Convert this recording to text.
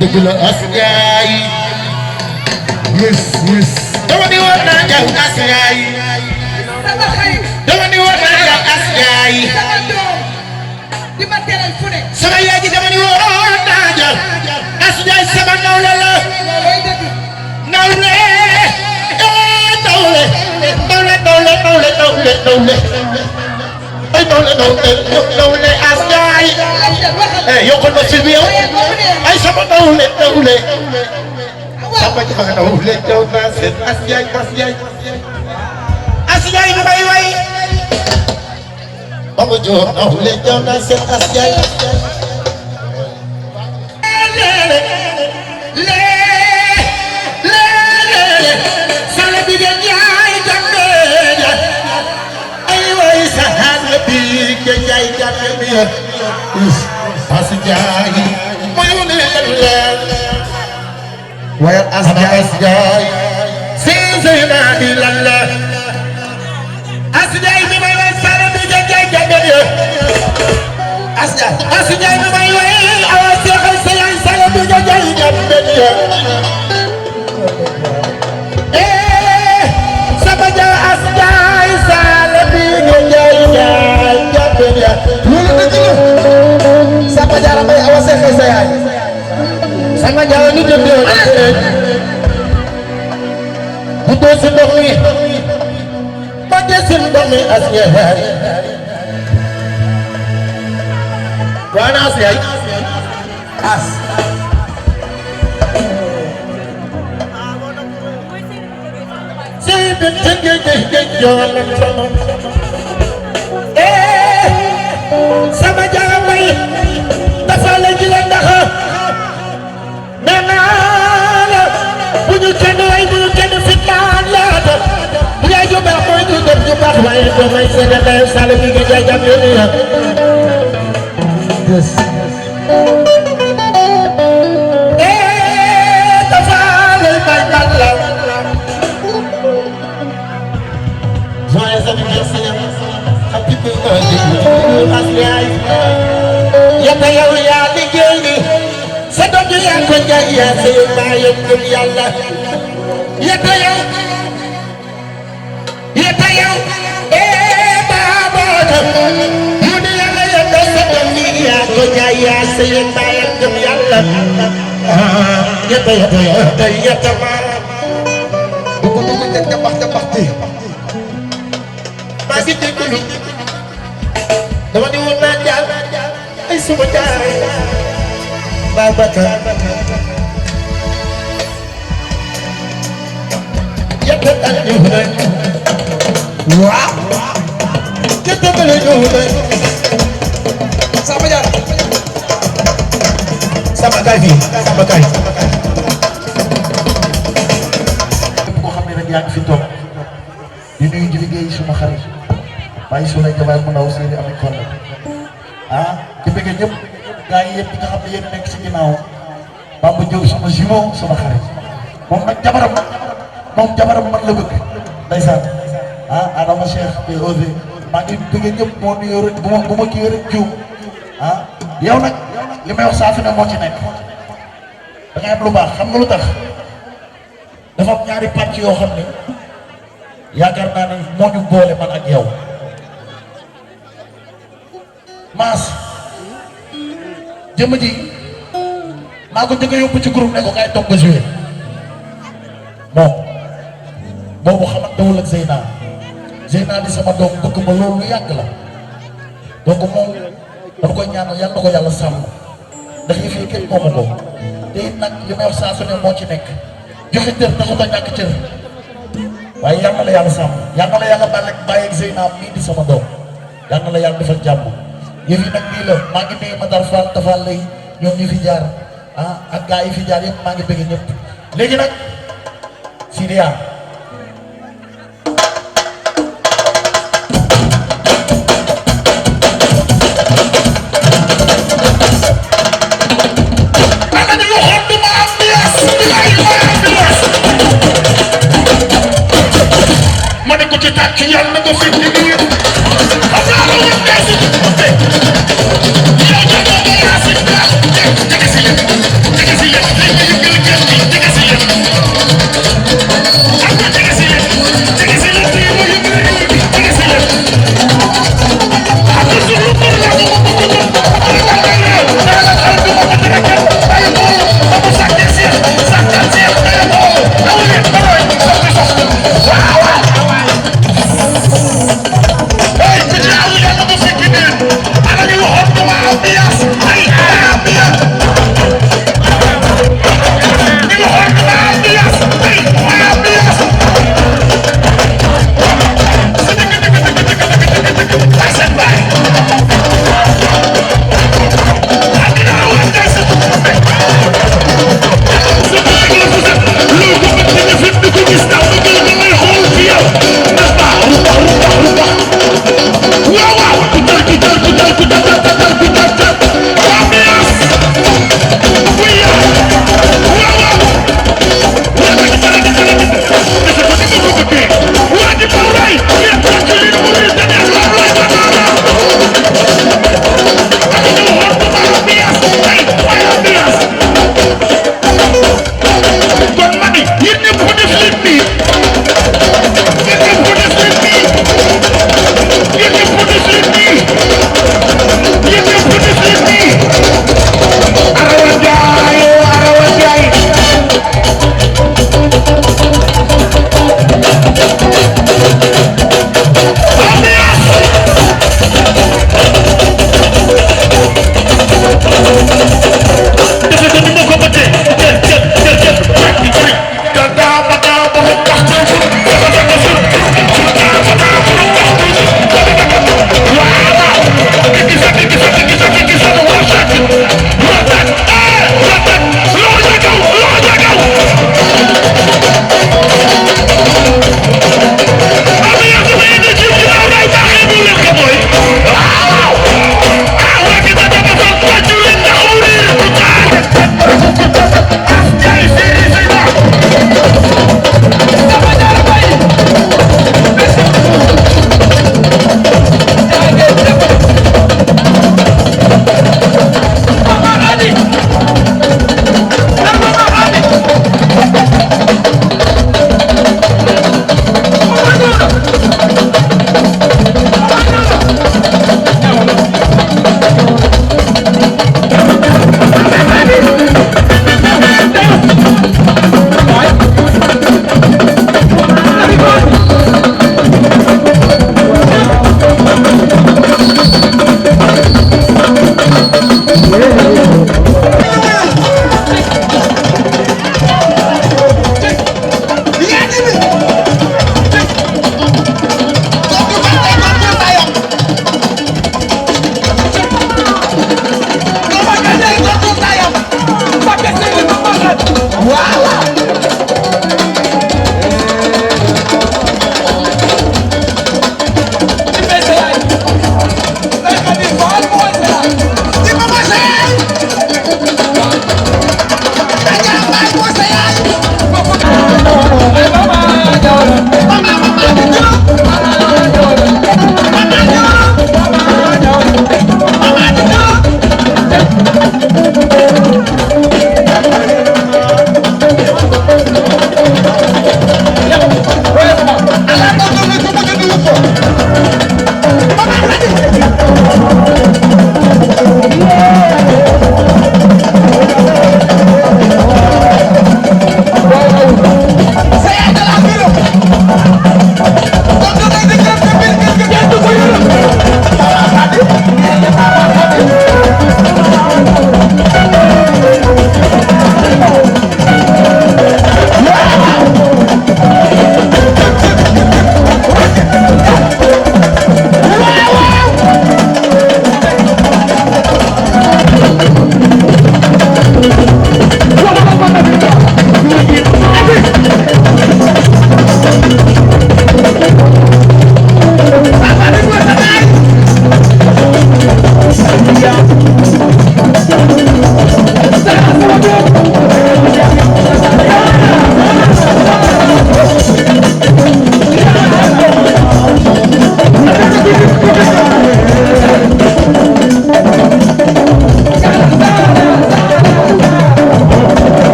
dëgg la asgaay yes dama ni war naa jàng asgaay dama ni war naa jàng asgaay di ma teral fu ne sama yaay ji dama ni war naa jàng asgaay sama nawle la nawle nawle ay nawle asgaay yokkal ma fil bi yow ay sama nawle sama jaga nawle jaw naa seen asgaay bi may way Baba Diop nawle jaw naa seen asgaay sala bi gen yaay jambe ay way sahal bi gen yaay jambe bi asgaay mooy wone leen wayal asgaay seyna di lalla asgaay bi may way sala bi gen yaay jambe bi asgaay bi may way awa seexal sayay sala bi gen yaay jambe bi sabaja asgaay sala bi gen yaay jambe bi Sapa Diarra Mbaye awa seexal sa yaay sama jaay ni jëm yoon bu dee si ndox mi ba dee si ndox mi as yaay waana as yaay as sey bi tënge joolam sama sama Diarra Mbaye dafa la ji la ndax nee naa la bu ñu kenn way bu ñu kenn fitnaan laata bu yaay ju baax mooy du def ju baax waaye doo may seede ndeyam sale bi nga jaay jam yónni ya dafa lay may man la joyeux anniversaire happy birthday yata yow yaa liggéey ni sa doom ji yaa ko jaay yaa sey baayam gëm yàlla yata yow baabooto mu di yàlla yata sa doom ji yaa ko jaay yaa sey baayam gëm yàlla yata maa dugg jabax ti maa ngi déglu dama di woon naa jaar ay suma jaare Babacar yàlla daal di ñëw rek waaw yàlla daal di ñëw rek Sapa Diarra sama gaay fii sama gaay koo xam ne rek yaa ngi fi toog di nuyu di liggéey suma xarit waaye su lay jabaay mu ndaw seeni amee kon di bëgg ñëpp gaa yi yëpp nga xam ne yéen nekk si ginnaaw Bamba Diop sama jumeau sama xarit moom nag jabaram man la bëgg ndeysaan Adama Cheikh te Osé maa ngi bëgg ñëpp moo nuyoo rek bu ma kii rek juum yow nag li may wax saa fi ne moo ci nekk da ngay am lu baax xam nga lu tax dafa am ñaari pàcc yoo xam ne yaakaar naa ne moo ñu boole man ak yow Maas jëmm ji maa ko njëkk a yóbbu ci groupe ne ko kay toog nga joué moom boobu xamantewul ak Zeyna di sama doom bëgg ma loolu lu yàgg la donc moom dama koy ñaanal yàlla na ko yàlla sàmm ndax yi fii kenn moomu ko te it nag li may wax saa su ne moo ci nekk joxe cër taxut a ñàkk cër waaye yàlla na la yàlla sàmm yàlla na la yàlla bàyyi ak Zeyna mii di sama doom yàlla na la yàlla defal jàmm yëf yi nag nii la maa ngi nuyu Matar Fall Tafal lay ñoom ñu fi jaar ak gaa yi fi jaar yëpp maa ngi bëgg ñëpp léegi nag Sidia waxoon du ma ambiance bilaay ma ambiance ma ne ko ci tàcc yàlla nga fi